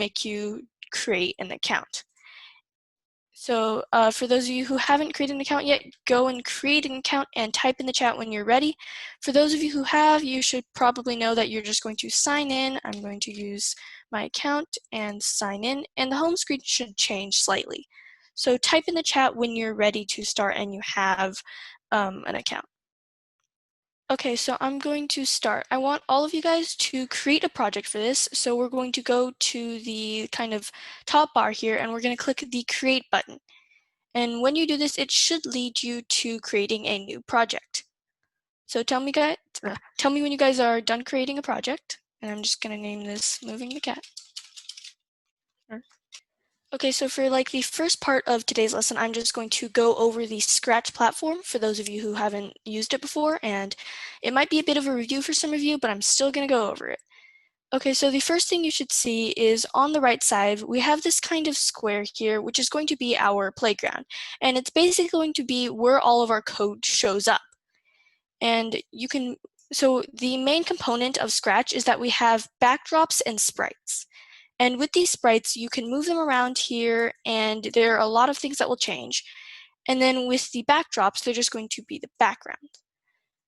make you create an account. So for those of you who haven't created an account yet, go and create an account and type in the chat when you're ready. For those of you who have, you should probably know that you're just going to sign in. I'm going to use my account and sign in, and the home screen should change slightly. So type in the chat when you're ready to start and you have an account. Okay, so I'm going to start. I want all of you guys to create a project for this. So we're going to go to the kind of top bar here and we're going to click the create button. And when you do this, it should lead you to creating a new project. So tell me when you guys are done creating a project. And I'm just going to name this Moving the Cat. Okay, so for like the first part of today's lesson, I'm just going to go over the Scratch platform for those of you who haven't used it before, and it might be a bit of a review for some of you, but I'm still going to go over it. Okay, so the first thing you should see is on the right side, we have this kind of square here, which is going to be our playground, and it's basically going to be where all of our code shows up. And so the main component of Scratch is that we have backdrops and sprites. And with these sprites, you can move them around here, and there are a lot of things that will change. And then with the backdrops, they're just going to be the background.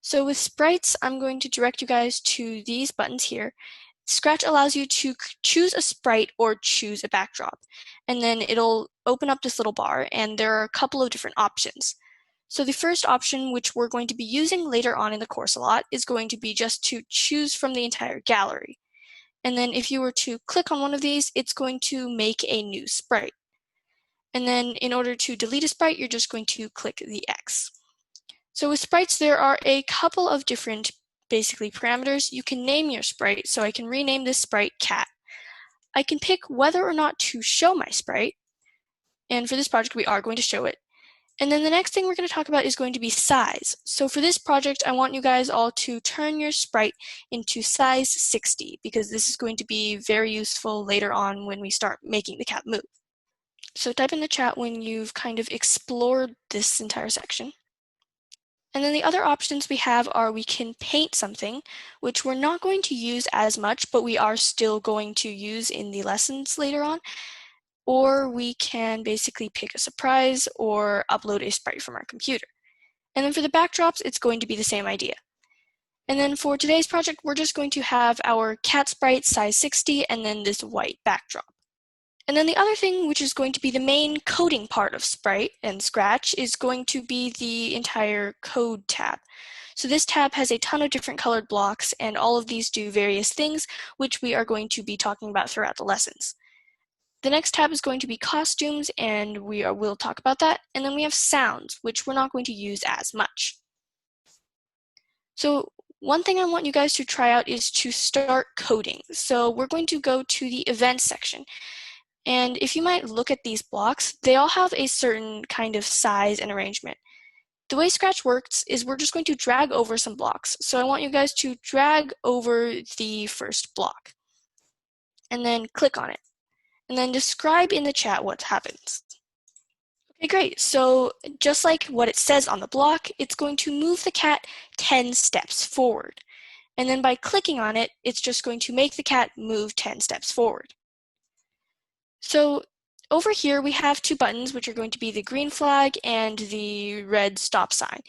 So with sprites, I'm going to direct you guys to these buttons here. Scratch allows you to choose a sprite or choose a backdrop. And then it'll open up this little bar, and there are a couple of different options. So the first option, which we're going to be using later on in the course a lot, is going to be just to choose from the entire gallery. And then if you were to click on one of these, it's going to make a new sprite. And then in order to delete a sprite, you're just going to click the X. So with sprites, there are a couple of different basically parameters. You can name your sprite. So I can rename this sprite Cat. I can pick whether or not to show my sprite. And for this project, we are going to show it. And then the next thing we're going to talk about is going to be size. So for this project, I want you guys all to turn your sprite into size 60 because this is going to be very useful later on when we start making the cat move. So type in the chat when you've kind of explored this entire section. And then the other options we have are we can paint something, which we're not going to use as much, but we are still going to use in the lessons later on. Or we can basically pick a surprise or upload a sprite from our computer. And then for the backdrops, it's going to be the same idea. And then for today's project, we're just going to have our cat sprite size 60 and then this white backdrop. And then the other thing, which is going to be the main coding part of Sprite and Scratch, is going to be the entire code tab. So this tab has a ton of different colored blocks, and all of these do various things, which we are going to be talking about throughout the lessons. The next tab is going to be costumes, and we'll talk about that. And then we have sounds, which we're not going to use as much. So one thing I want you guys to try out is to start coding. So we're going to go to the events section. And if you might look at these blocks, they all have a certain kind of size and arrangement. The way Scratch works is we're just going to drag over some blocks. So I want you guys to drag over the first block and then click on it. And then describe in the chat what happens. Okay, great. So just like what it says on the block, it's going to move the cat 10 steps forward. And then by clicking on it, it's just going to make the cat move 10 steps forward. So over here, we have two buttons, which are going to be the green flag and the red stop sign.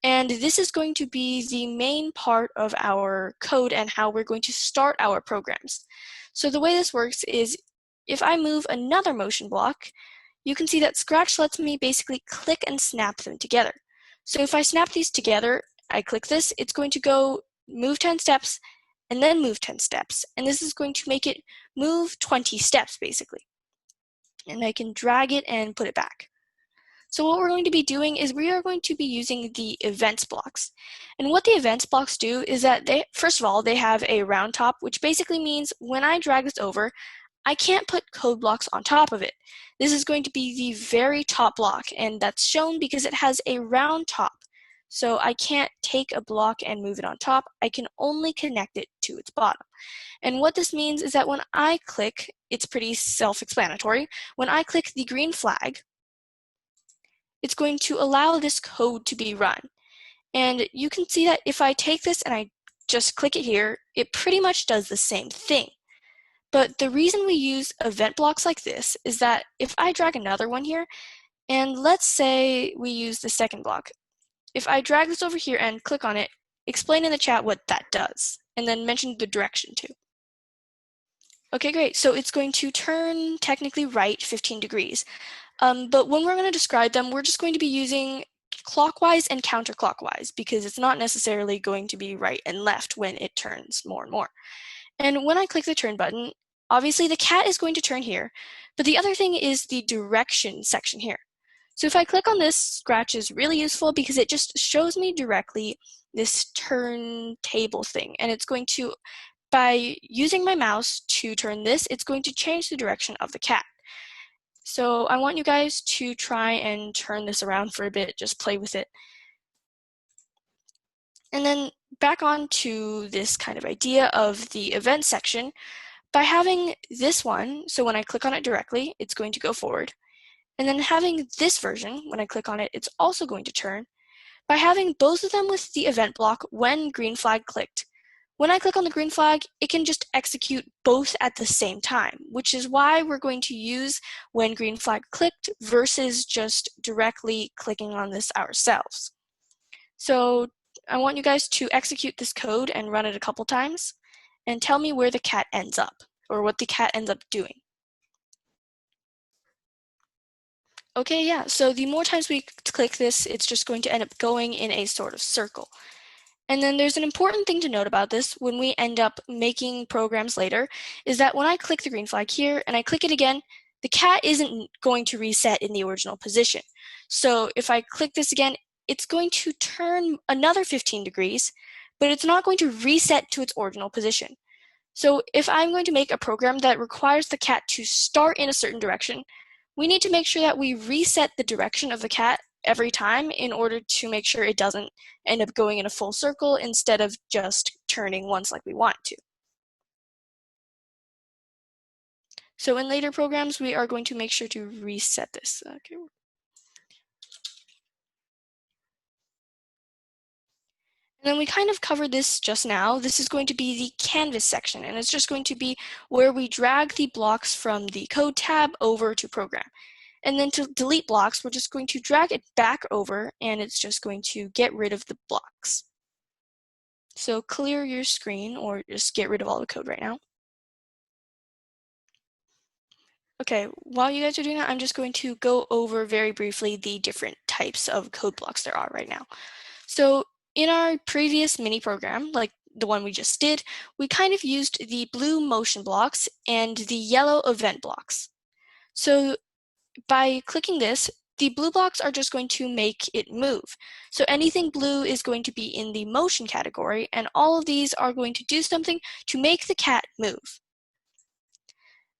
And this is going to be the main part of our code and how we're going to start our programs. So the way this works is if I move another motion block, you can see that Scratch lets me basically click and snap them together. So if I snap these together, I click this, it's going to go move 10 steps and then move 10 steps. And this is going to make it move 20 steps basically. And I can drag it and put it back. So what we're going to be doing is we are going to be using the events blocks. And what the events blocks do is that first of all, they have a round top, which basically means when I drag this over, I can't put code blocks on top of it. This is going to be the very top block, and that's shown because it has a round top. So I can't take a block and move it on top. I can only connect it to its bottom. And what this means is that when I click, it's pretty self-explanatory. When I click the green flag, it's going to allow this code to be run. And you can see that if I take this and I just click it here, it pretty much does the same thing. But the reason we use event blocks like this is that if I drag another one here, and let's say we use the second block, if I drag this over here and click on it, explain in the chat what that does, and then mention the direction too. Okay, great. So it's going to turn technically right 15 degrees. But when we're going to describe them, we're just going to be using clockwise and counterclockwise because it's not necessarily going to be right and left when it turns more and more. And when I click the turn button, obviously the cat is going to turn here, but the other thing is the direction section here. So if I click on this, Scratch is really useful because it just shows me directly this turntable thing, and it's going to, by using my mouse to turn this, it's going to change the direction of the cat. So I want you guys to try and turn this around for a bit, just play with it. And then back on to this kind of idea of the event section, by having this one, so when I click on it directly, it's going to go forward. And then having this version, when I click on it, it's also going to turn. By having both of them with the event block when green flag clicked, when I click on the green flag, it can just execute both at the same time, which is why we're going to use when green flag clicked versus just directly clicking on this ourselves. So I want you guys to execute this code and run it a couple times and tell me where the cat ends up or what the cat ends up doing. Okay, yeah, so the more times we click this, it's just going to end up going in a sort of circle. And then there's an important thing to note about this when we end up making programs later, is that when I click the green flag here and I click it again, the cat isn't going to reset in the original position. So if I click this again, it's going to turn another 15 degrees, but it's not going to reset to its original position. So if I'm going to make a program that requires the cat to start in a certain direction, we need to make sure that we reset the direction of the cat every time in order to make sure it doesn't end up going in a full circle instead of just turning once like we want it to. So in later programs, we are going to make sure to reset this. Okay. And then we kind of covered this just now. This is going to be the canvas section, and it's just going to be where we drag the blocks from the code tab over to program. And then to delete blocks, we're just going to drag it back over, and it's just going to get rid of the blocks. So clear your screen, or just get rid of all the code right now. Okay, while you guys are doing that, I'm just going to go over very briefly the different types of code blocks there are right now. So in our previous mini program, like the one we just did, we kind of used the blue motion blocks and the yellow event blocks. So by clicking this, the blue blocks are just going to make it move. So anything blue is going to be in the motion category, and all of these are going to do something to make the cat move.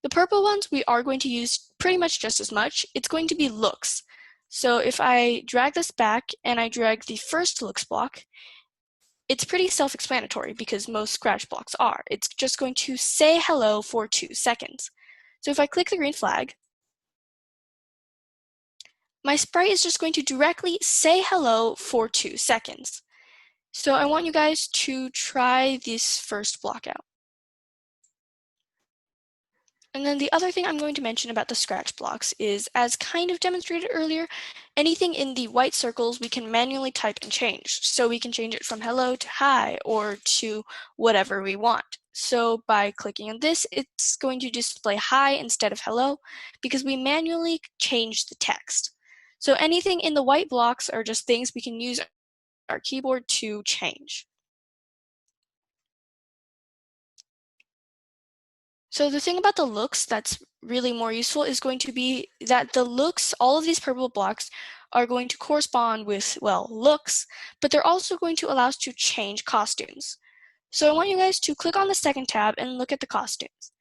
The purple ones we are going to use pretty much just as much. It's going to be looks. So if I drag this back and I drag the first looks block, it's pretty self-explanatory because most Scratch blocks are. It's just going to say hello for 2 seconds. So if I click the green flag, my sprite is just going to directly say hello for 2 seconds. So I want you guys to try this first block out. And then the other thing I'm going to mention about the Scratch blocks is, as kind of demonstrated earlier, anything in the white circles we can manually type and change. So we can change it from hello to hi or to whatever we want. So by clicking on this, it's going to display hi instead of hello because we manually changed the text. So anything in the white blocks are just things we can use our keyboard to change. So the thing about the looks that's really more useful is going to be that the looks, all of these purple blocks are going to correspond with, well, looks, but they're also going to allow us to change costumes. So I want you guys to click on the second tab and look at the costumes.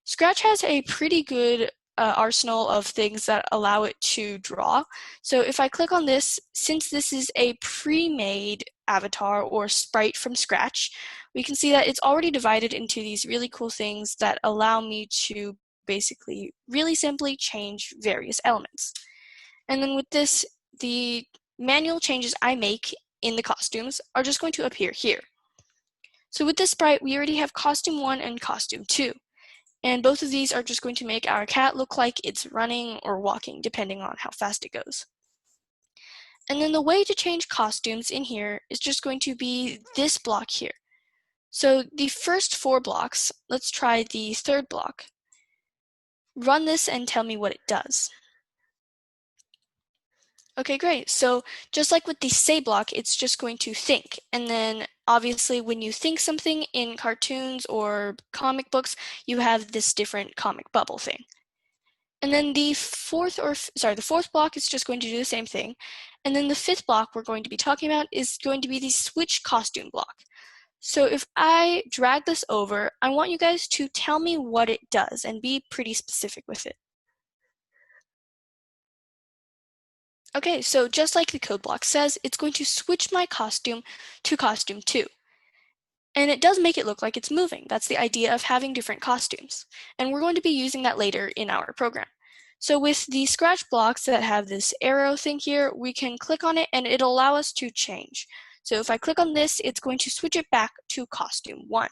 Scratch has a pretty good arsenal of things that allow it to draw. So if I click on this, since this is a pre-made avatar or sprite from Scratch, we can see that it's already divided into these really cool things that allow me to basically really simply change various elements. And then with this, the manual changes I make in the costumes are just going to appear here. So with this sprite, we already have costume 1 and costume 2. And both of these are just going to make our cat look like it's running or walking, depending on how fast it goes. And then the way to change costumes in here is just going to be this block here. So the first 4 blocks, let's try the third block. Run this and tell me what it does. Okay, great. So just like with the say block, it's just going to think. And then obviously when you think something in cartoons or comic books, you have this different comic bubble thing. And then the fourth block is just going to do the same thing. And then the 5th block we're going to be talking about is going to be the switch costume block. So if I drag this over, I want you guys to tell me what it does and be pretty specific with it. Okay, so just like the code block says, it's going to switch my costume to costume 2. And it does make it look like it's moving. That's the idea of having different costumes. And we're going to be using that later in our program. So with the scratch blocks that have this arrow thing here, we can click on it and it'll allow us to change. So if I click on this, it's going to switch it back to costume 1.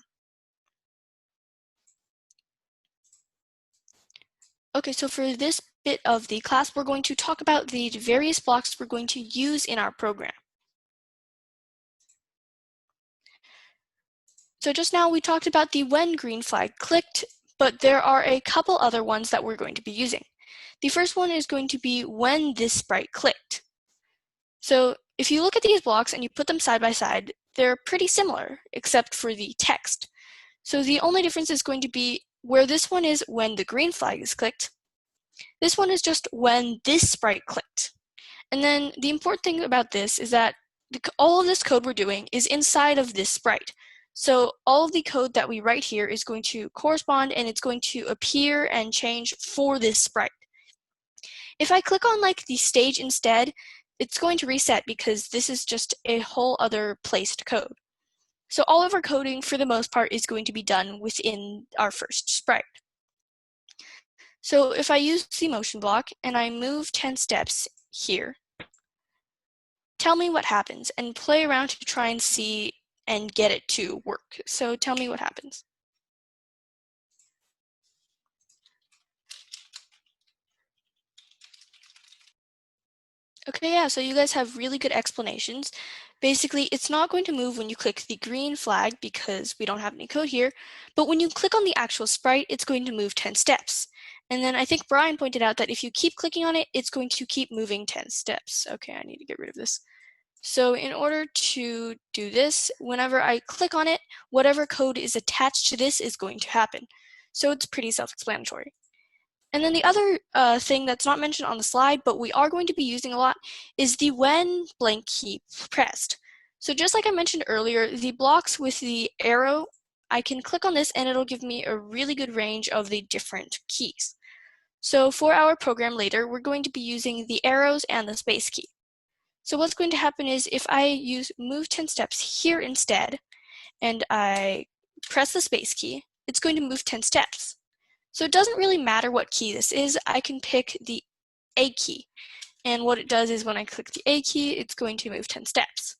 Okay, so for this bit of the class, we're going to talk about the various blocks we're going to use in our program. So just now we talked about the when green flag clicked, but there are a couple other ones that we're going to be using. The first one is going to be when this sprite clicked. So if you look at these blocks and you put them side by side, they're pretty similar, except for the text. So the only difference is going to be where this one is when the green flag is clicked. This one is just when this sprite clicked. And then the important thing about this is that all of this code we're doing is inside of this sprite. So all of the code that we write here is going to correspond and it's going to appear and change for this sprite. If I click on like the stage instead, it's going to reset because this is just a whole other placed code. So all of our coding for the most part is going to be done within our first sprite. So if I use the motion block and I move 10 steps here, tell me what happens and play around to try and see and get it to work. So tell me what happens. Okay, yeah, so you guys have really good explanations. Basically, it's not going to move when you click the green flag because we don't have any code here, but when you click on the actual sprite, it's going to move 10 steps. And then I think Brian pointed out that if you keep clicking on it, it's going to keep moving 10 steps. Okay, I need to get rid of this. So in order to do this, whenever I click on it, whatever code is attached to this is going to happen. So it's pretty self-explanatory. And then the other thing that's not mentioned on the slide, but we are going to be using a lot, is the when blank key pressed. So just like I mentioned earlier, the blocks with the arrow, I can click on this and it'll give me a really good range of the different keys. So for our program later, we're going to be using the arrows and the space key. So what's going to happen is if I use move 10 steps here instead, and I press the space key, it's going to move 10 steps. So it doesn't really matter what key this is, I can pick the A key. And what it does is when I click the A key, it's going to move 10 steps.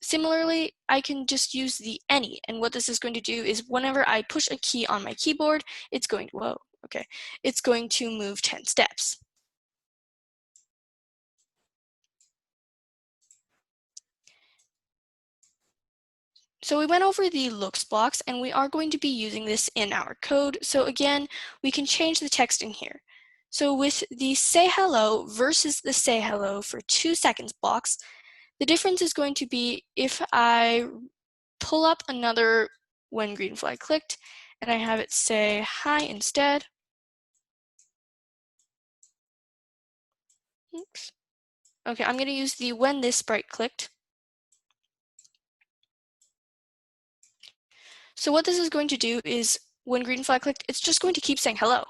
Similarly, I can just use the any, and what this is going to do is whenever I push a key on my keyboard, it's going to move 10 steps. So we went over the looks blocks and we are going to be using this in our code. So again, we can change the text in here. So with the say hello versus the say hello for 2 seconds blocks, the difference is going to be if I pull up another when green flag clicked and I have it say hi instead. Oops. Okay, I'm going to use the when this sprite clicked. So what this is going to do is when green flag clicked, it's just going to keep saying hello.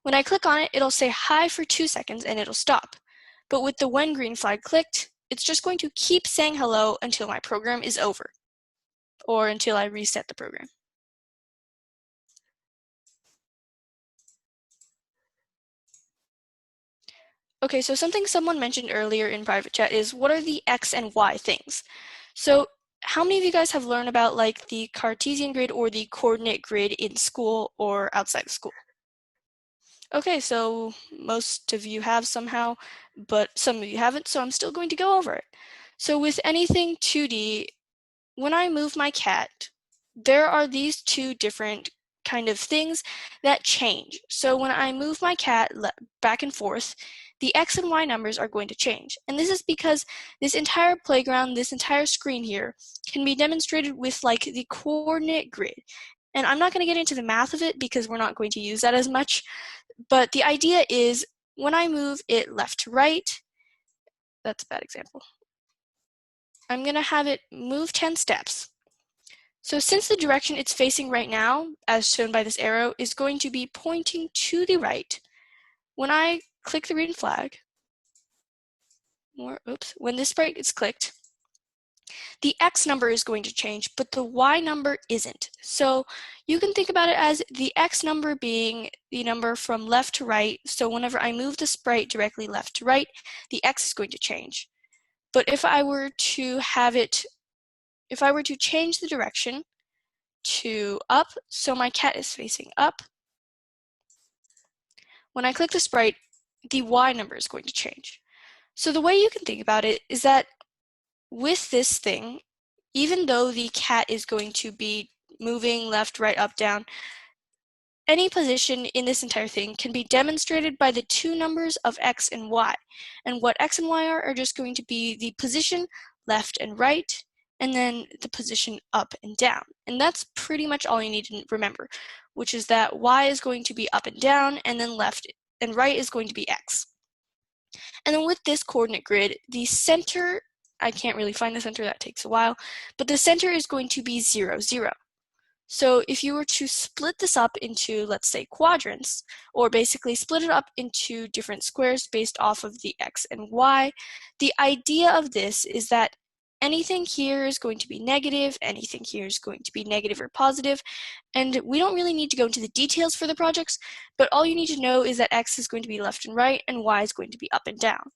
When I click on it, it'll say hi for 2 seconds and it'll stop. But with the when green flag clicked, it's just going to keep saying hello until my program is over, or until I reset the program. Okay, so something someone mentioned earlier in private chat is what are the X and Y things? So how many of you guys have learned about like the Cartesian grid or the coordinate grid in school or outside of school? Okay, so most of you have somehow, but some of you haven't, so I'm still going to go over it. So with anything 2D, when I move my cat, there are these two different kind of things that change. So when I move my cat back and forth, the X and Y numbers are going to change. And this is because this entire playground, this entire screen here, can be demonstrated with like the coordinate grid. And I'm not going to get into the math of it because we're not going to use that as much. But the idea is when I move it left to right, that's a bad example. I'm going to have it move 10 steps. So since the direction it's facing right now, as shown by this arrow, is going to be pointing to the right, when I click the green flag, when this sprite is clicked, the X number is going to change, but the Y number isn't. So you can think about it as the X number being the number from left to right. So whenever I move the sprite directly left to right, the X is going to change. But if I were to change the direction to up, so my cat is facing up, when I click the sprite, the Y number is going to change. So the way you can think about it is that with this thing, even though the cat is going to be moving left, right, up, down, any position in this entire thing can be demonstrated by the two numbers of X and Y. And what X and Y are just going to be the position left and right, and then the position up and down. And that's pretty much all you need to remember, which is that Y is going to be up and down, and then left and right is going to be X. And then with this coordinate grid, the center, I can't really find the center, that takes a while, but the center is going to be 0, 0. So if you were to split this up into, let's say, quadrants, or basically split it up into different squares based off of the X and Y, the idea of this is that anything here is going to be negative, anything here is going to be negative or positive, and we don't really need to go into the details for the projects, but all you need to know is that X is going to be left and right, and Y is going to be up and down.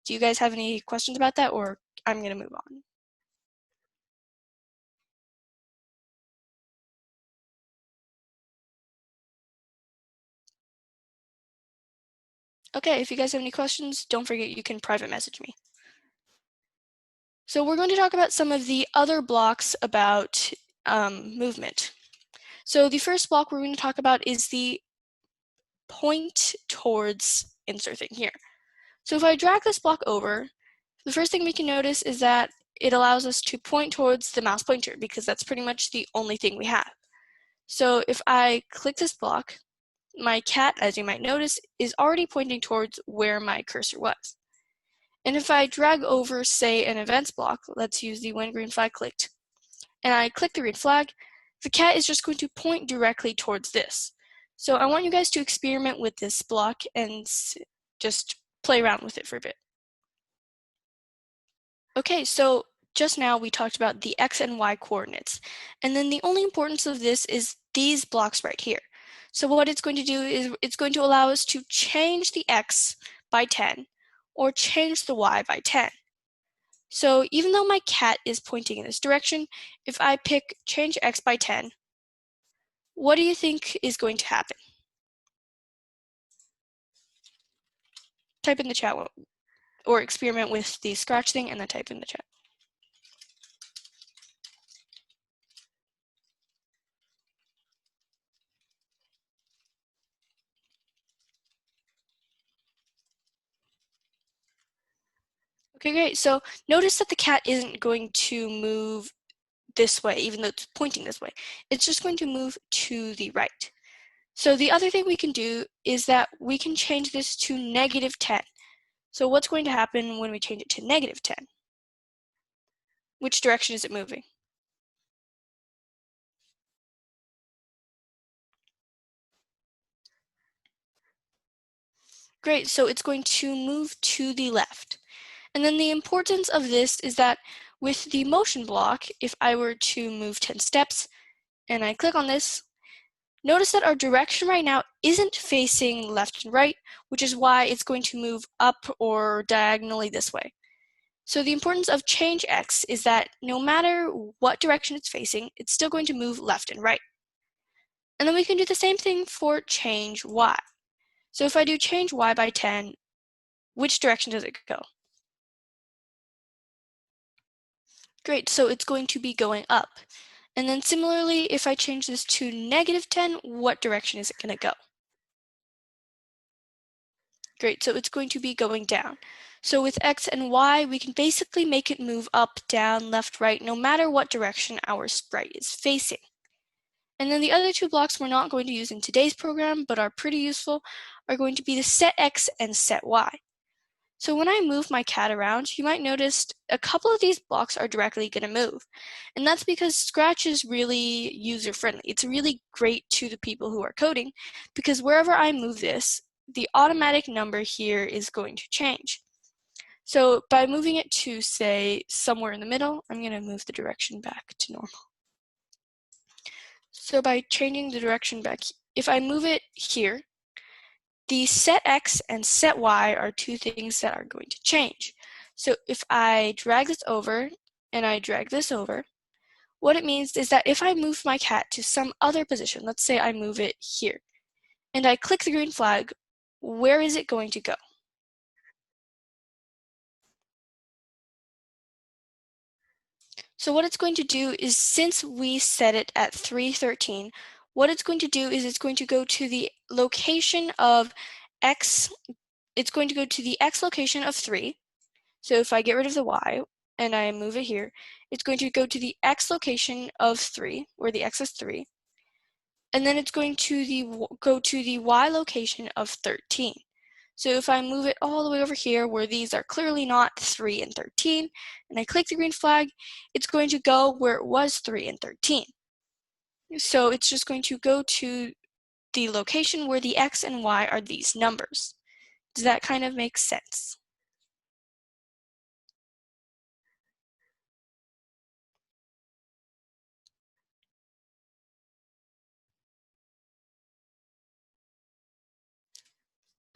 Do you guys have any questions about that, or I'm going to move on? Okay, if you guys have any questions, don't forget you can private message me. So we're going to talk about some of the other blocks about movement. So the first block we're going to talk about is the point towards insert thing here. So if I drag this block over, the first thing we can notice is that it allows us to point towards the mouse pointer because that's pretty much the only thing we have. So if I click this block, my cat, as you might notice, is already pointing towards where my cursor was. And if I drag over, say, an events block, let's use the when green flag clicked, and I click the green flag, the cat is just going to point directly towards this. So I want you guys to experiment with this block and just play around with it for a bit. Okay, so just now we talked about the X and Y coordinates. And then the only importance of this is these blocks right here. So what it's going to do is it's going to allow us to change the X by 10 or change the Y by 10. So even though my cat is pointing in this direction, if I pick change X by 10, what do you think is going to happen? Type in the chat or experiment with the scratch thing and then type in the chat. Okay, great. So notice that the cat isn't going to move this way, even though it's pointing this way. It's just going to move to the right. So the other thing we can do is that we can change this to negative 10. So what's going to happen when we change it to negative 10? Which direction is it moving? Great, so it's going to move to the left. And then the importance of this is that with the motion block, if I were to move 10 steps and I click on this, notice that our direction right now isn't facing left and right, which is why it's going to move up or diagonally this way. So the importance of change x is that no matter what direction it's facing, it's still going to move left and right. And then we can do the same thing for change y. So if I do change y by 10, which direction does it go? Great, so it's going to be going up. And then similarly, if I change this to -10, what direction is it going to go? Great, so it's going to be going down. So with x and y, we can basically make it move up, down, left, right, no matter what direction our sprite is facing. And then the other two blocks we're not going to use in today's program, but are pretty useful, are going to be the set x and set y. So when I move my cat around, you might notice a couple of these blocks are directly going to move. And that's because Scratch is really user-friendly. It's really great to the people who are coding, because wherever I move this, the automatic number here is going to change. So by moving it to, say, somewhere in the middle, I'm going to move the direction back to normal. So by changing the direction back, if I move it here, the set x and set y are two things that are going to change. So if I drag this over and I drag this over, what it means is that if I move my cat to some other position, let's say I move it here, and I click the green flag, where is it going to go? So what it's going to do is, since we set it at 313, what it's going to do is it's going to go to the location of x, it's going to go to the x location of 3. So if I get rid of the y and I move it here, it's going to go to the x location of 3, where the x is 3. And then it's going to go to the y location of 13. So if I move it all the way over here where these are clearly not 3 and 13, and I click the green flag, it's going to go where it was 3 and 13. So it's just going to go to the location where the x and y are these numbers. Does that kind of make sense?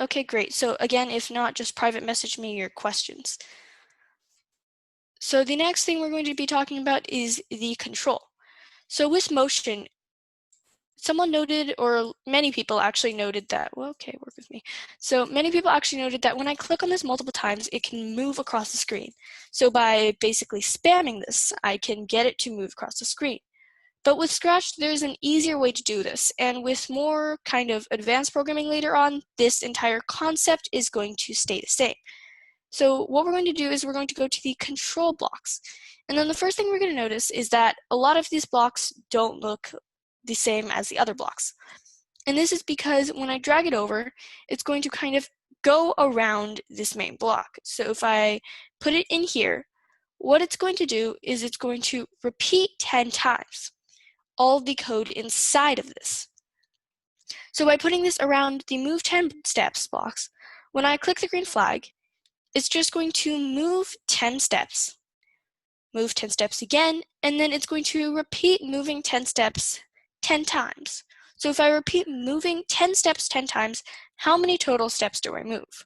Okay, great. So again, if not, just private message me your questions. So the next thing we're going to be talking about is the control. So with motion, someone noted, or many people actually noted that, well, okay, work with me. So many people actually noted that when I click on this multiple times, it can move across the screen. So by basically spamming this, I can get it to move across the screen. But with Scratch, there's an easier way to do this, and with more kind of advanced programming later on, this entire concept is going to stay the same. So what we're going to do is we're going to go to the control blocks. And then the first thing we're going to notice is that a lot of these blocks don't look the same as the other blocks. And this is because when I drag it over, it's going to kind of go around this main block. So if I put it in here, what it's going to do is it's going to repeat 10 times all of the code inside of this. So by putting this around the move 10 steps box, when I click the green flag, it's just going to move 10 steps, move 10 steps again, and then it's going to repeat moving 10 steps 10 times. So if I repeat moving 10 steps 10 times, how many total steps do I move?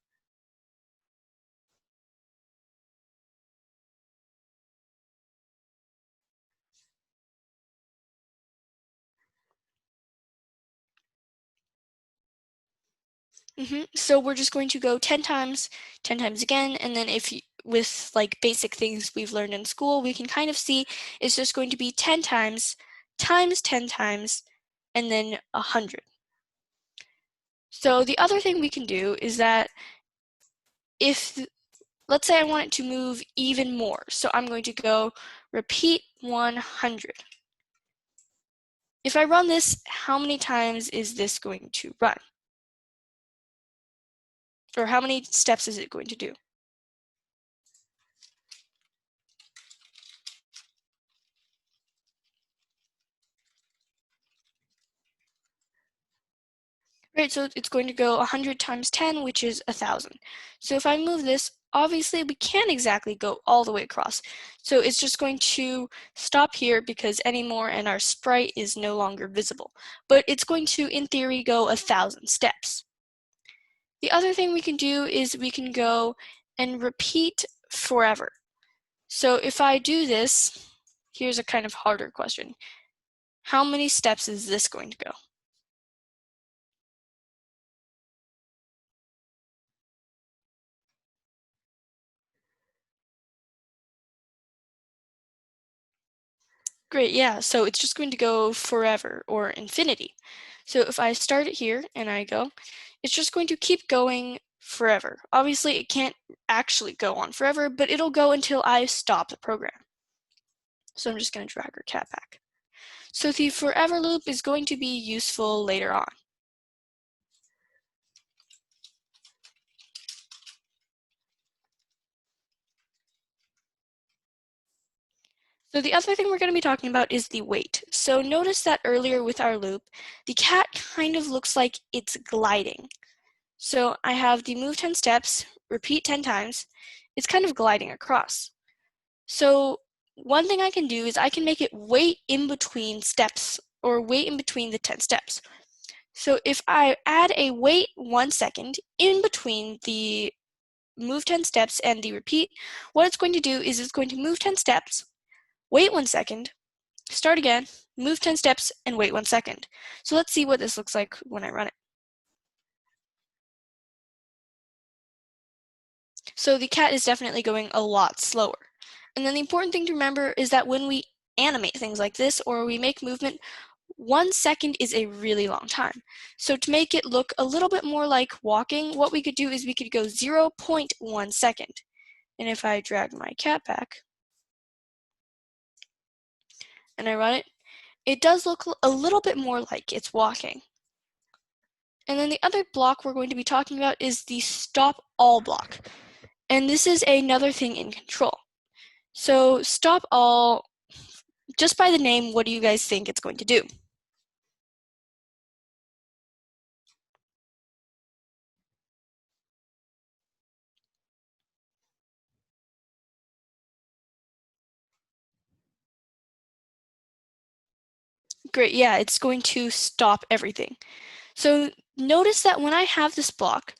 So we're just going to go 10 times again, and then if you, with like basic things we've learned in school, we can kind of see it's just going to be 10 times, 10 times, and then 100. So the other thing we can do is that if, let's say I want it to move even more, so I'm going to go repeat 100. If I run this, how many times is this going to run? Or how many steps is it going to do? Right, so it's going to go 100 times 10, which is 1,000. So if I move this, obviously we can't exactly go all the way across. So it's just going to stop here because anymore and our sprite is no longer visible. But it's going to, in theory, go 1,000 steps. The other thing we can do is we can go and repeat forever. So if I do this, here's a kind of harder question. How many steps is this going to go? Great, yeah, so it's just going to go forever or infinity. So if I start it here and I go, it's just going to keep going forever. Obviously, it can't actually go on forever, but it'll go until I stop the program. So I'm just going to drag our cat back. So the forever loop is going to be useful later on. So the other thing we're going to be talking about is the wait. So notice that earlier with our loop, the cat kind of looks like it's gliding. So I have the move 10 steps, repeat 10 times. It's kind of gliding across. So one thing I can do is I can make it wait in between steps or wait in between the 10 steps. So if I add a wait 1 second in between the move 10 steps and the repeat, what it's going to do is it's going to move 10 steps, wait 1 second, start again, move 10 steps, and wait 1 second. So let's see what this looks like when I run it. So the cat is definitely going a lot slower. And then the important thing to remember is that when we animate things like this or we make movement, 1 second is a really long time. So to make it look a little bit more like walking, what we could do is we could go 0.1 second. And if I drag my cat back and I run it, it does look a little bit more like it's walking. And then the other block we're going to be talking about is the stop all block. And this is another thing in control. So stop all, just by the name, what do you guys think it's going to do? Great, yeah, it's going to stop everything. So notice that when I have this block,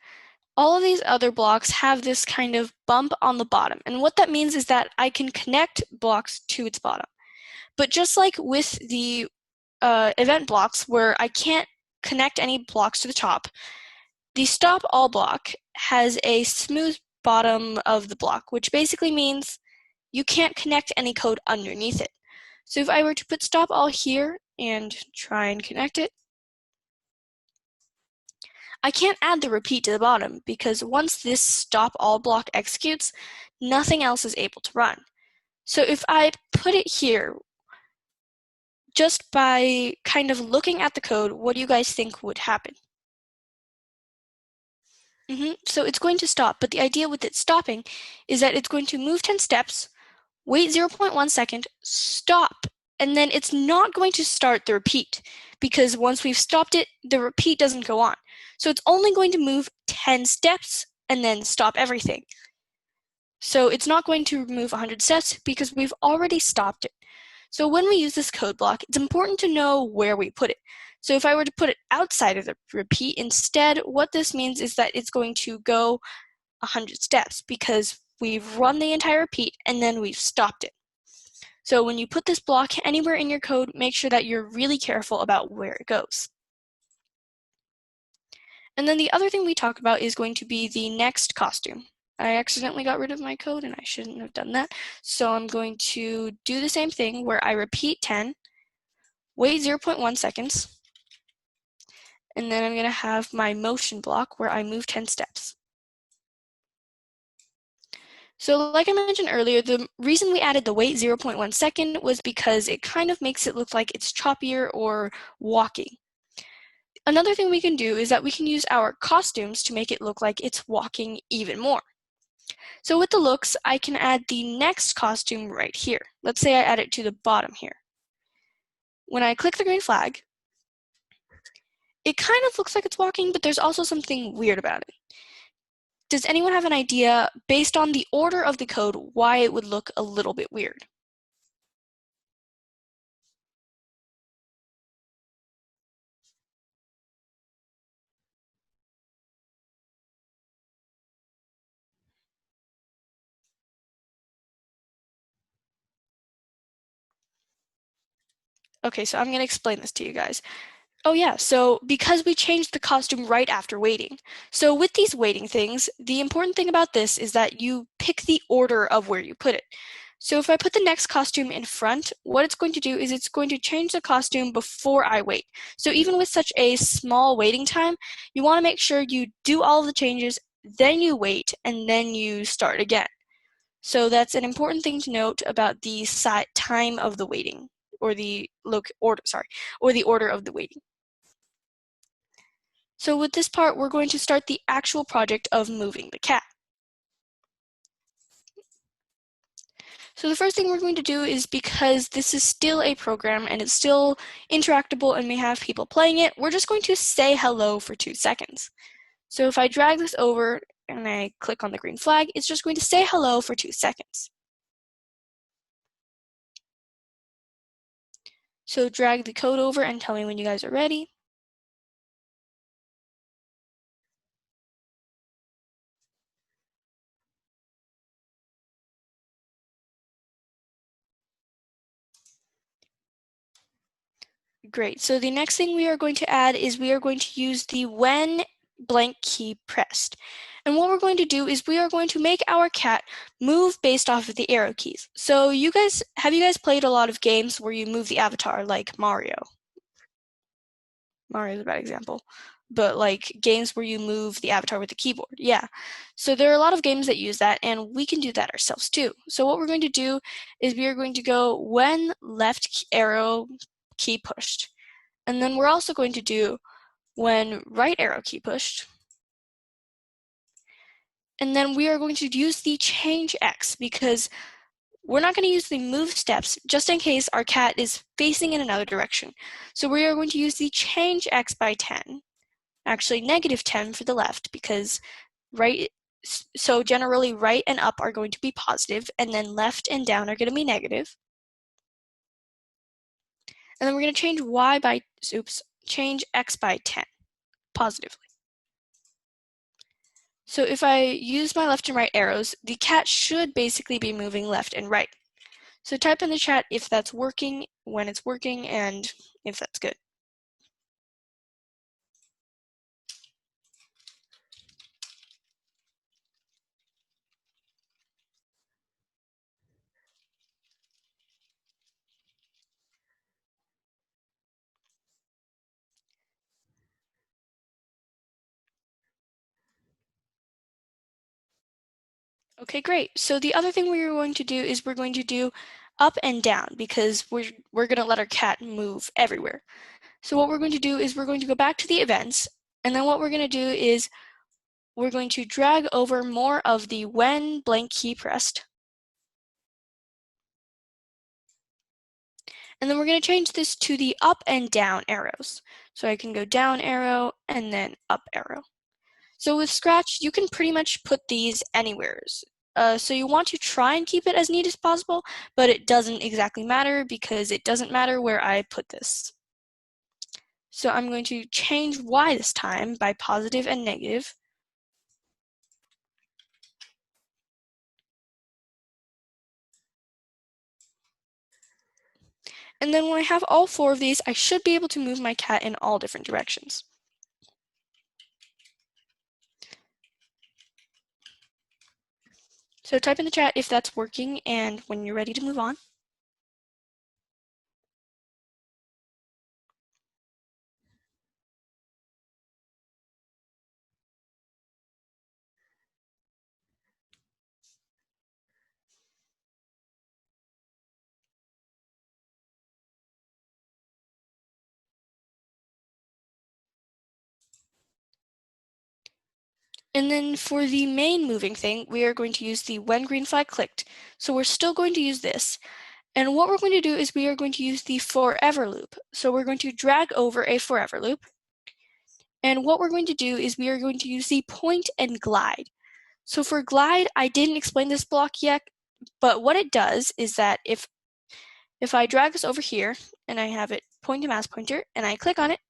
all of these other blocks have this kind of bump on the bottom. And what that means is that I can connect blocks to its bottom. But just like with the event blocks where I can't connect any blocks to the top, the stop all block has a smooth bottom of the block, which basically means you can't connect any code underneath it. So if I were to put stop all here and try and connect it, I can't add the repeat to the bottom because once this stop all block executes, nothing else is able to run. So if I put it here, just by kind of looking at the code, what do you guys think would happen? So it's going to stop, but the idea with it stopping is that it's going to move 10 steps, wait 0.1 second, stop, and then it's not going to start the repeat because once we've stopped it, the repeat doesn't go on. So it's only going to move 10 steps and then stop everything. So it's not going to move 100 steps because we've already stopped it. So when we use this code block, it's important to know where we put it. So if I were to put it outside of the repeat, instead, what this means is that it's going to go 100 steps because we've run the entire repeat and then we've stopped it. So when you put this block anywhere in your code, make sure that you're really careful about where it goes. And then the other thing we talk about is going to be the next costume. I accidentally got rid of my code and I shouldn't have done that. So I'm going to do the same thing where I repeat 10, wait 0.1 seconds, and then I'm going to have my motion block where I move 10 steps. So like I mentioned earlier, the reason we added the wait 0.1 second was because it kind of makes it look like it's choppier or walking. Another thing we can do is that we can use our costumes to make it look like it's walking even more. So with the looks, I can add the next costume right here. Let's say I add it to the bottom here. When I click the green flag, it kind of looks like it's walking, but there's also something weird about it. Does anyone have an idea, based on the order of the code, why it would look a little bit weird? Okay, so I'm going to explain this to you guys. Oh yeah, so because we changed the costume right after waiting. So with these waiting things, the important thing about this is that you pick the order of where you put it. So if I put the next costume in front, what it's going to do is it's going to change the costume before I wait. So even with such a small waiting time, you want to make sure you do all of the changes, then you wait, and then you start again. So that's an important thing to note about the time of the waiting, or the order of the waiting. So with this part, we're going to start the actual project of moving the cat. So the first thing we're going to do is, because this is still a program and it's still interactable and we have people playing it, we're just going to say hello for 2 seconds. So if I drag this over and I click on the green flag, it's just going to say hello for 2 seconds. So drag the code over and tell me when you guys are ready. Great. So the next thing we are going to add is we are going to use the when blank key pressed. And what we're going to do is we are going to make our cat move based off of the arrow keys. So have you guys played a lot of games where you move the avatar, like Mario? Mario's a bad example. But like games where you move the avatar with the keyboard. Yeah. So there are a lot of games that use that, and we can do that ourselves too. So what we're going to do is we are going to go when left arrow key pushed. And then we're also going to do when right arrow key pushed. And then we are going to use the change X, because we're not going to use the move steps just in case our cat is facing in another direction. So we are going to use the change X by 10. Actually, -10 for the left, because so generally right and up are going to be positive, and then left and down are going to be negative. And then we're going to change X by 10 positively. So if I use my left and right arrows, the cat should basically be moving left and right. So type in the chat if that's working, when it's working, and if that's good. Okay, great. So the other thing we're going to do is we're going to do up and down, because we're going to let our cat move everywhere. So what we're going to do is we're going to go back to the events, and then what we're going to do is we're going to drag over more of the when blank key pressed. And then we're going to change this to the up and down arrows. So I can go down arrow and then up arrow. So with Scratch, you can pretty much put these anywhere. So you want to try and keep it as neat as possible, but it doesn't exactly matter, because it doesn't matter where I put this. So I'm going to change Y this time by positive and negative. And then when I have all 4 of these, I should be able to move my cat in all different directions. So type in the chat if that's working and when you're ready to move on. And then for the main moving thing, we are going to use the when green flag clicked. So we're still going to use this. And what we're going to do is we are going to use the forever loop. So we're going to drag over a forever loop. And what we're going to do is we are going to use the point and glide. So for glide, I didn't explain this block yet, but what it does is that if I drag this over here and I have it point to mouse pointer and I click on it,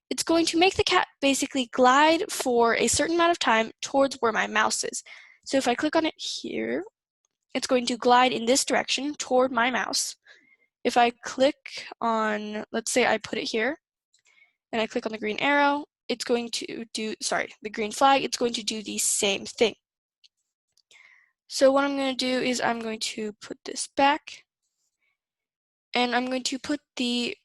it's going to make the cat basically glide for a certain amount of time towards where my mouse is. So if I click on it here, it's going to glide in this direction toward my mouse. if I click on, let's say I put it here, and I click on the green arrow, it's going to do, the green flag, it's going to do the same thing. So what I'm going to do is I'm going to put this back, and I'm going to put the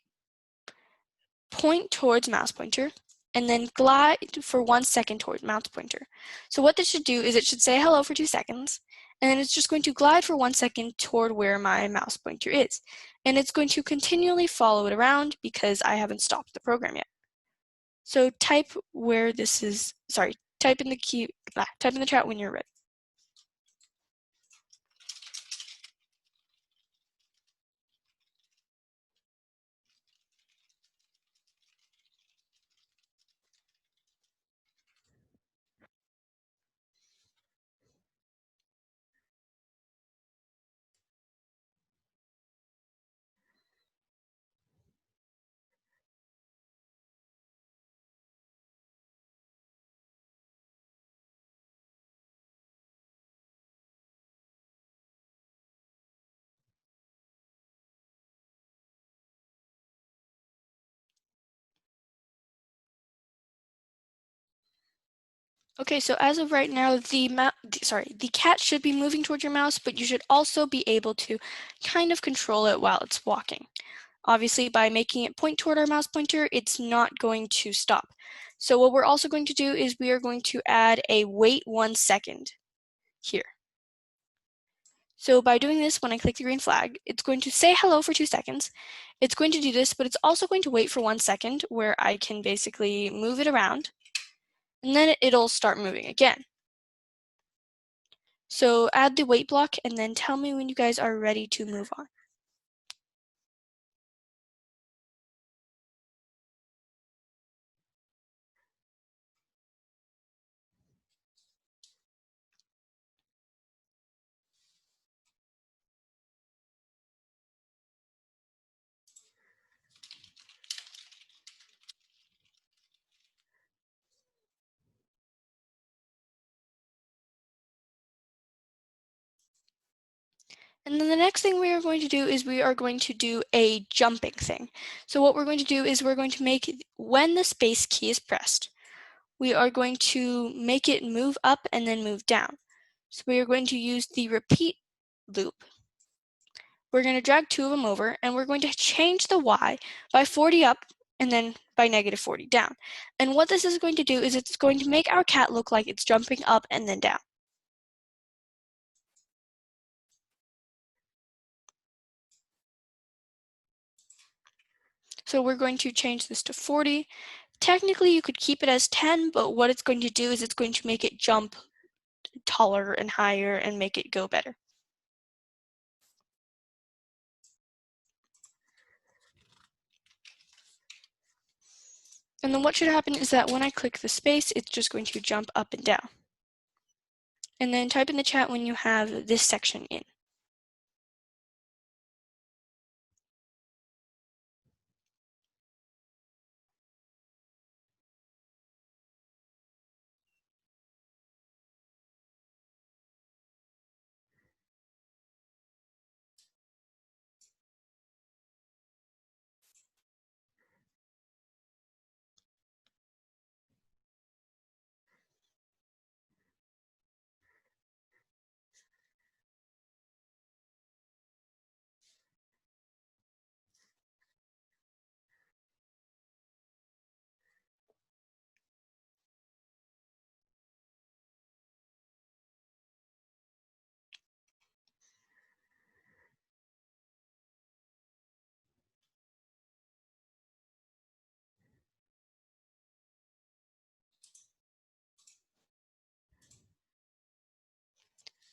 point towards mouse pointer, and then glide for 1 second towards mouse pointer. So what this should do is it should say hello for 2 seconds, and then it's just going to glide for 1 second toward where my mouse pointer is. And it's going to continually follow it around because I haven't stopped the program yet. So type where this is, type in the chat when you're ready. Okay, so as of right now, the cat should be moving towards your mouse, but you should also be able to kind of control it while it's walking. Obviously, by making it point toward our mouse pointer, it's not going to stop. So what we're also going to do is we are going to add a wait 1 second here. So by doing this, when I click the green flag, it's going to say hello for 2 seconds. It's going to do this, but it's also going to wait for 1 second where I can basically move it around, and then it'll start moving again. So add the wait block and then tell me when you guys are ready to move on. And then the next thing we are going to do is we are going to do a jumping thing. So what we're going to do is we're going to make, when the space key is pressed, we are going to make it move up and then move down. So we are going to use the repeat loop. We're going to drag 2 of them over, and we're going to change the Y by 40 up and then by negative 40 down. And what this is going to do is it's going to make our cat look like it's jumping up and then down. So we're going to change this to 40. Technically, you could keep it as 10, but what it's going to do is it's going to make it jump taller and higher and make it go better. And then what should happen is that when I click the space, it's just going to jump up and down. And then type in the chat when you have this section in.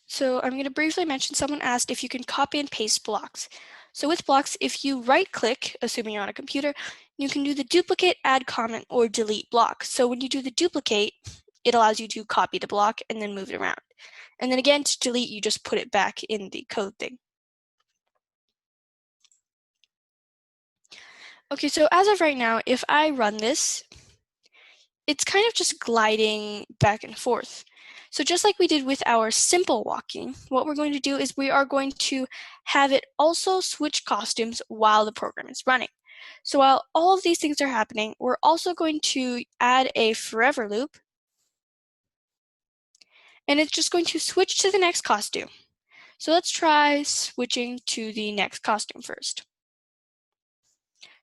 So I'm going to briefly mention someone asked if you can copy and paste blocks. So with blocks, if you right click, assuming you're on a computer, you can do the duplicate, add comment, or delete block. So when you do the duplicate, it allows you to copy the block and then move it around. And then again, to delete, you just put it back in the code thing. Okay, so as of right now, if I run this, it's kind of just gliding back and forth. So just like we did with our simple walking, what we're going to do is we are going to have it also switch costumes while the program is running. So while all of these things are happening, we're also going to add a forever loop, and it's just going to switch to the next costume. So let's try switching to the next costume first.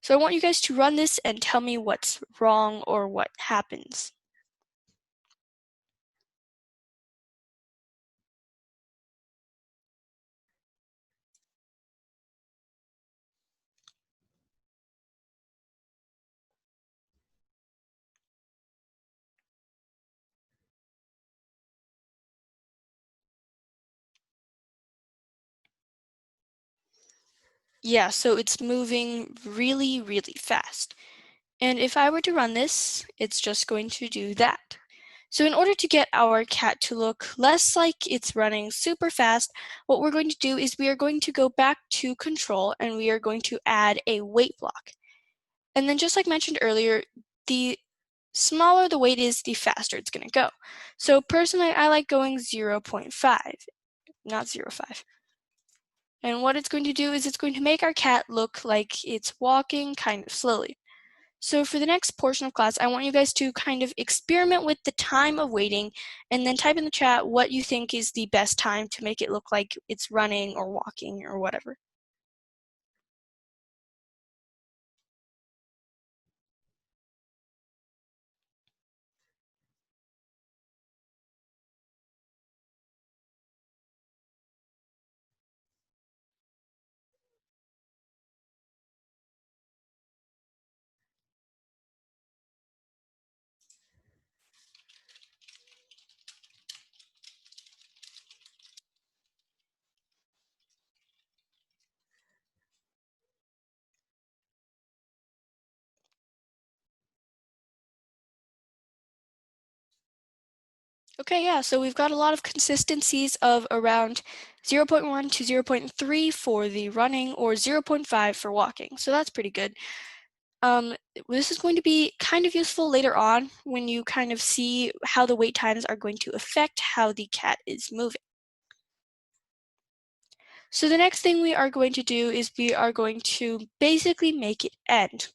So I want you guys to run this and tell me what's wrong or what happens. Yeah, so it's moving really, really fast. And if I were to run this, it's just going to do that. So in order to get our cat to look less like it's running super fast, what we're going to do is we are going to go back to control and we are going to add a weight block. And then just like mentioned earlier, the smaller the weight is, the faster it's going to go. So personally, I like going 0.5, not 0.5. And what it's going to do is it's going to make our cat look like it's walking kind of slowly. So for the next portion of class, I want you guys to kind of experiment with the time of waiting and then type in the chat what you think is the best time to make it look like it's running or walking or whatever. Okay, yeah, so we've got a lot of consistencies of around 0.1 to 0.3 for the running or 0.5 for walking. So that's pretty good. This is going to be kind of useful later on when you kind of see how the wait times are going to affect how the cat is moving. So the next thing we are going to do is we are going to basically make it end.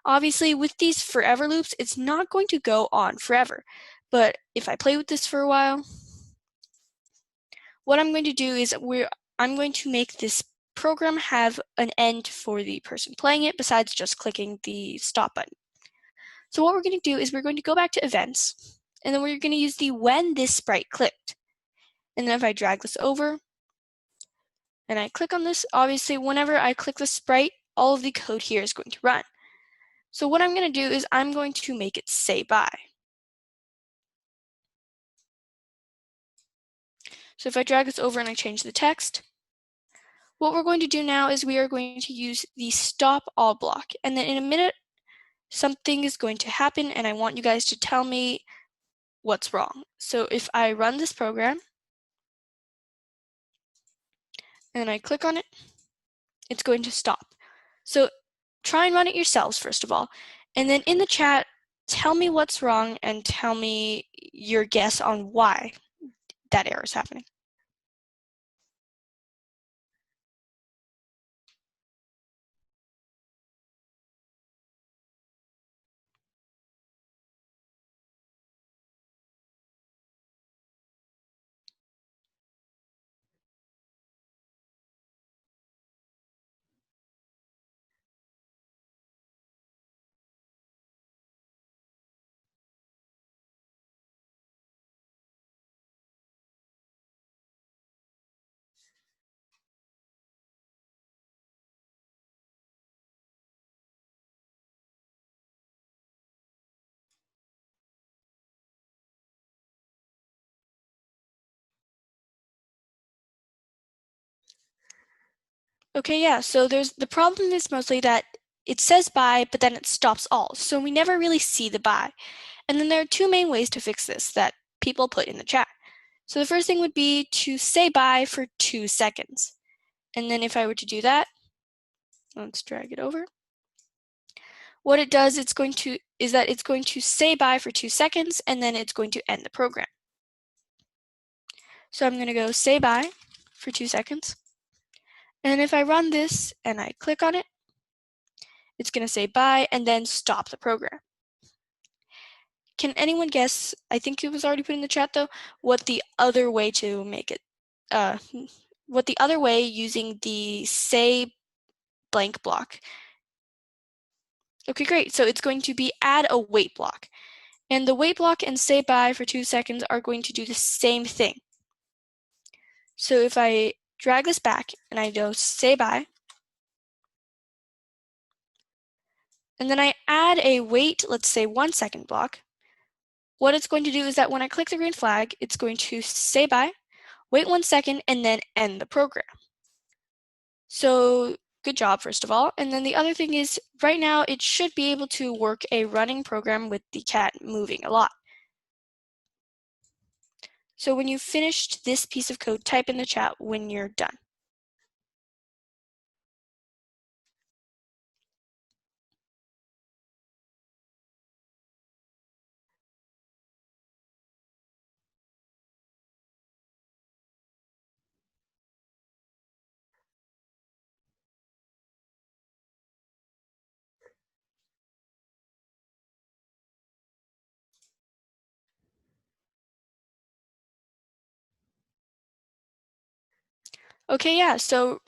Obviously, with these forever loops, it's not going to go on forever. But if I play with this for a while, what I'm going to do is I'm going to make this program have an end for the person playing it besides just clicking the stop button. So what we're going to do is we're going to go back to events, and then we're going to use the when this sprite clicked. And then if I drag this over, and I click on this, obviously whenever I click the sprite, all of the code here is going to run. So what I'm going to do is I'm going to make it say bye. So if I drag this over and I change the text, what we're going to do now is we are going to use the stop all block. And then in a minute, something is going to happen and I want you guys to tell me what's wrong. So if I run this program and I click on it, it's going to stop. So try and run it yourselves first of all. And then in the chat, tell me what's wrong and tell me your guess on why that error is happening. Okay, yeah, so the problem is mostly that it says bye, but then it stops all. So we never really see the bye. And then there are two main ways to fix this that people put in the chat. So the first thing would be to say bye for 2 seconds. And then if I were to do that, let's drag it over. What it does is that it's going to say bye for 2 seconds and then it's going to end the program. So I'm going to go say bye for 2 seconds. And if I run this and I click on it, it's going to say bye and then stop the program. Can anyone guess, I think it was already put in the chat though, what the other way to make it, what the other way using the say blank block? Okay, great. So it's going to be add a wait block. And the wait block and say bye for 2 seconds are going to do the same thing. So if I drag this back and I go say bye, and then I add a wait, let's say 1 second block, what it's going to do is that when I click the green flag, it's going to say bye, wait 1 second, and then end the program. So good job, first of all. And then the other thing is, right now, it should be able to work a running program with the cat moving a lot. So when you've finished this piece of code, type in the chat when you're done. Okay, yeah, so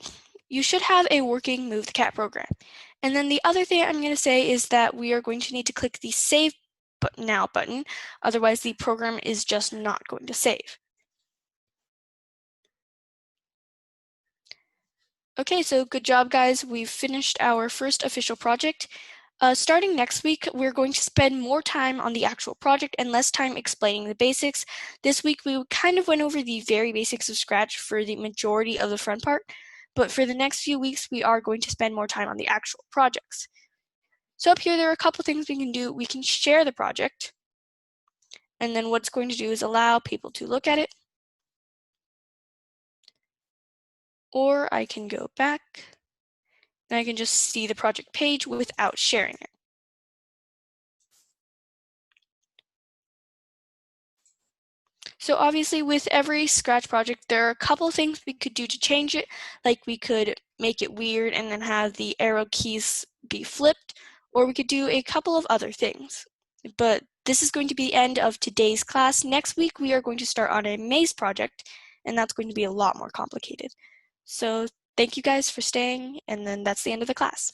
you should have a working Move the Cat program. And then the other thing I'm going to say is that we are going to need to click the Save Now button, otherwise the program is just not going to save. Okay, so good job, guys. We've finished our first official project. Starting next week, we're going to spend more time on the actual project and less time explaining the basics. This week, we kind of went over the very basics of Scratch for the majority of the front part, but for the next few weeks, we are going to spend more time on the actual projects. So up here, there are a couple things we can do. We can share the project, and then what it's going to do is allow people to look at it. Or I can go back, and I can just see the project page without sharing it. So obviously with every Scratch project, there are a couple things we could do to change it, like we could make it weird and then have the arrow keys be flipped, or we could do a couple of other things. But this is going to be the end of today's class. Next week, we are going to start on a maze project, and that's going to be a lot more complicated. So thank you guys for staying, and then that's the end of the class.